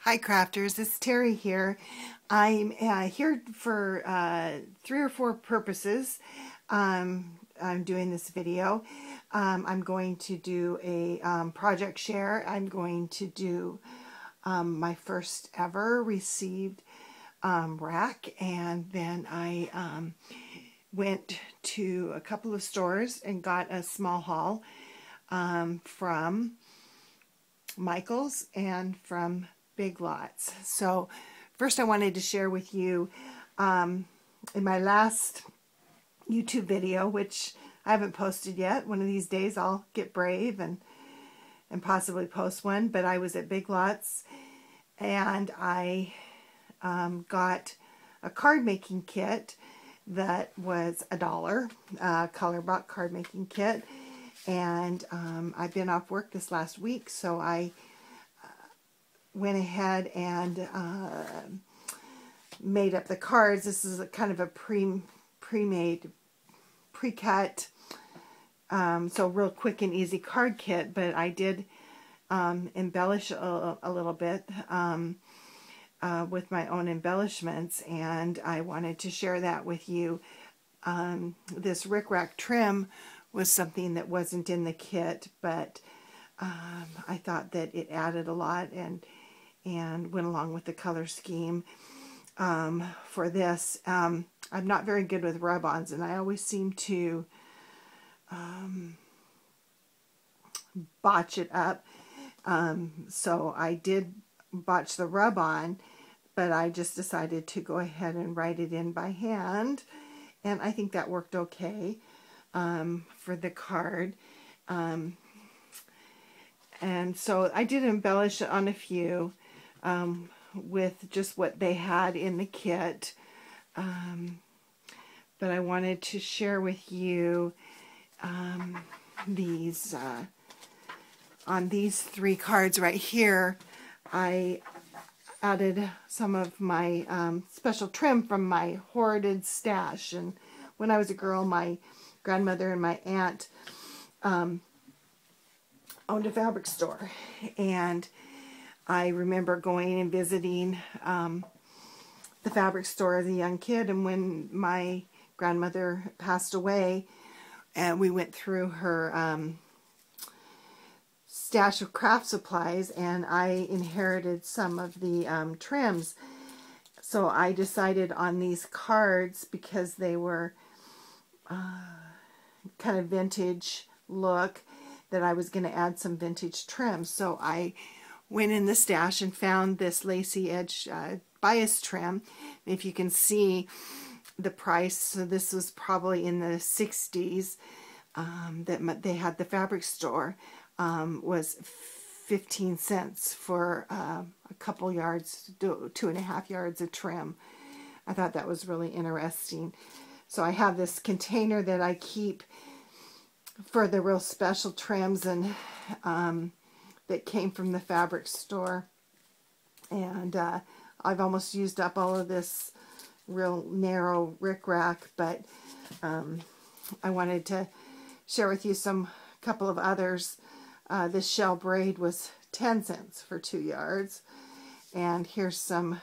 Hi crafters, it's Terry here. I'm here for 3 or 4 purposes. I'm doing this video. I'm going to do a project share. I'm going to do my first ever received RAK, and then I went to a couple of stores and got a small haul from Michael's and from Big Lots. So first I wanted to share with you in my last YouTube video, which I haven't posted yet. One of these days I'll get brave and possibly post one, but I was at Big Lots and I got a card making kit that was $1, color box card making kit, and I've been off work this last week, so I went ahead and made up the cards. This is a kind of a pre-made, pre-cut, so real quick and easy card kit, but I did embellish a little bit with my own embellishments, and I wanted to share that with you. This RAK trim was something that wasn't in the kit, but I thought that it added a lot and went along with the color scheme for this. I'm not very good with rub-ons, and I always seem to botch it up. So I did botch the rub-on, but I just decided to go ahead and write it in by hand, and I think that worked okay for the card. And so I did embellish on a few with just what they had in the kit, but I wanted to share with you these on these 3 cards right here. I added some of my special trim from my hoarded stash, and when I was a girl, my grandmother and my aunt owned a fabric store, and I remember going and visiting the fabric store as a young kid, and when my grandmother passed away, and we went through her stash of craft supplies, and I inherited some of the trims. So I decided on these cards, because they were kind of vintage look, that I was going to add some vintage trim. So I went in the stash and found this lacy edge bias trim. If you can see the price, so this was probably in the 60s that they had the fabric store, was 15 cents for a couple yards, 2.5 yards of trim. I thought that was really interesting. So I have this container that I keep for the real special trims and that came from the fabric store, and I've almost used up all of this real narrow RAK, but I wanted to share with you couple of others. This shell braid was 10 cents for 2 yards, and here's some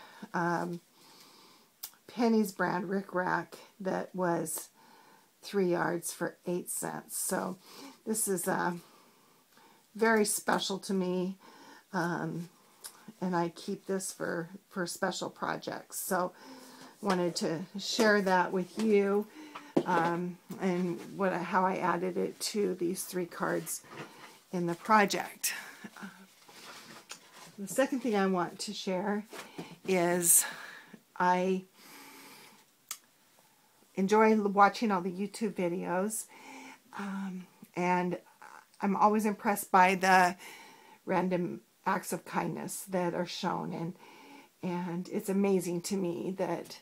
Penny's brand RAK that was 3 yards for 8 cents. So this is very special to me, and I keep this for special projects. So wanted to share that with you, and how I added it to these 3 cards in the project. The second thing I want to share is I enjoy watching all the YouTube videos, and I'm always impressed by the random acts of kindness that are shown, and it's amazing to me that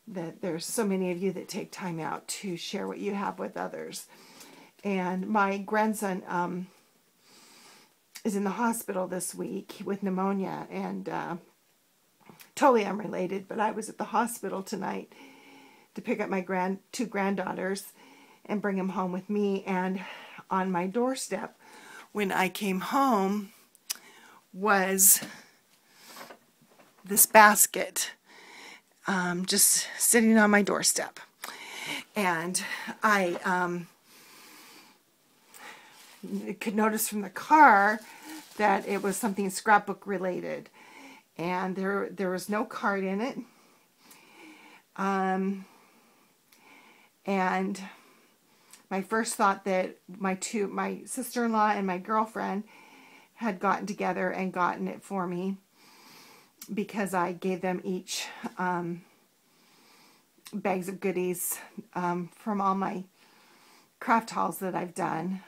there's so many of you that take time out to share what you have with others. And my grandson is in the hospital this week with pneumonia, and totally unrelated, but I was at the hospital tonight to pick up my 2 granddaughters and bring them home with me, and on my doorstep when I came home was this basket just sitting on my doorstep. And I could notice from the car that it was something scrapbook related. And there was no card in it. And my first thought that my sister-in-law and my girlfriend had gotten together and gotten it for me, because I gave them each bags of goodies from all my craft hauls that I've done.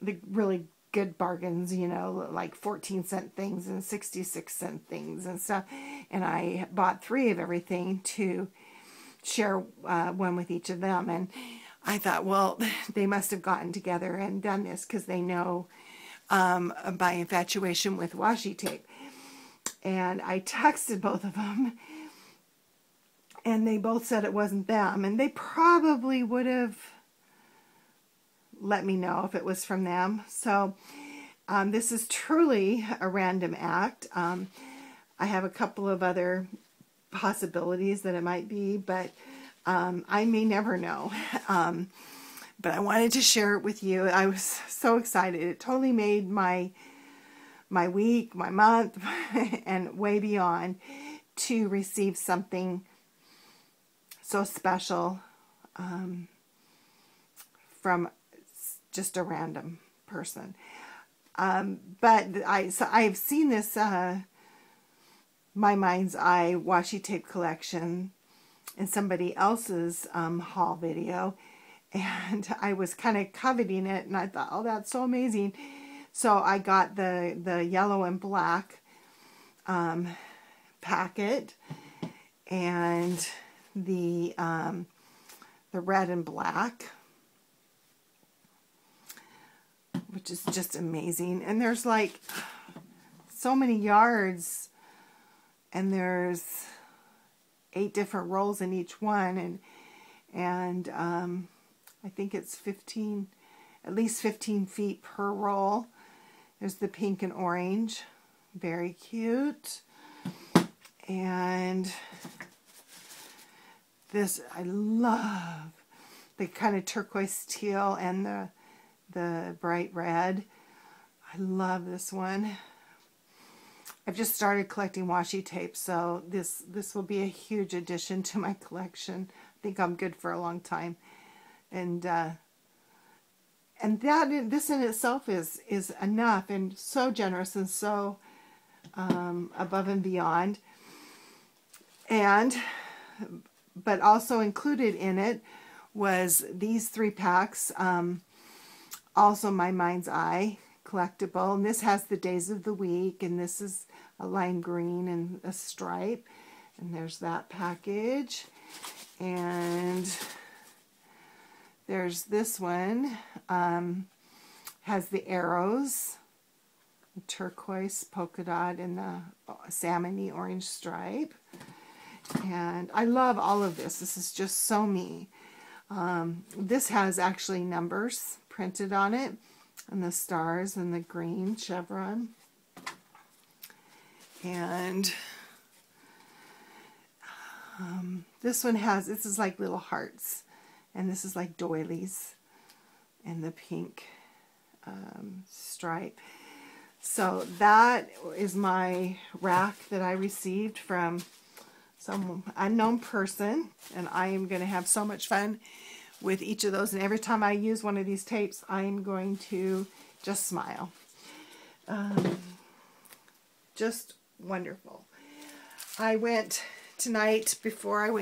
The really good bargains, you know, like 14-cent things and 66-cent things and stuff. And I bought 3 of everything to share one with each of them. And I thought, well, they must have gotten together and done this because they know my infatuation with washi tape. And I texted both of them, and they both said it wasn't them. And they probably would have let me know if it was from them. So this is truly a random act. I have a couple of other possibilities that it might be, but I may never know. But I wanted to share it with you. I was so excited. It totally made my week, my month, and way beyond to receive something so special from just a random person. But I've seen this My Mind's Eye washi tape collection in somebody else's haul video, and I was kind of coveting it, and I thought, oh, that's so amazing. So I got the yellow and black packet, and the red and black, which is just amazing. And there's like so many yards, and there's 8 different rolls in each one, and I think it's at least 15 feet per roll. There's the pink and orange, very cute. And this, I love the kind of turquoise teal and the bright red. I love this one. I've just started collecting washi tape, so this will be a huge addition to my collection. I think I'm good for a long time. And this in itself is enough, and so generous and so above and beyond. But also included in it was these 3 packs, also My Mind's Eye collectible, and this has the days of the week, and this is a lime green and a stripe, and there's that package. And there's this one, has the arrows, the turquoise polka dot, and the salmony orange stripe. And I love all of this. This is just so me. This has actually numbers printed on it, and the stars and the green chevron. And this one has, this is like little hearts, and this is like doilies, and the pink stripe. So that is my RAK that I received from some unknown person, and I am going to have so much fun with each of those. And every time I use one of these tapes, I am going to just smile. Just wonderful. I went tonight, before I went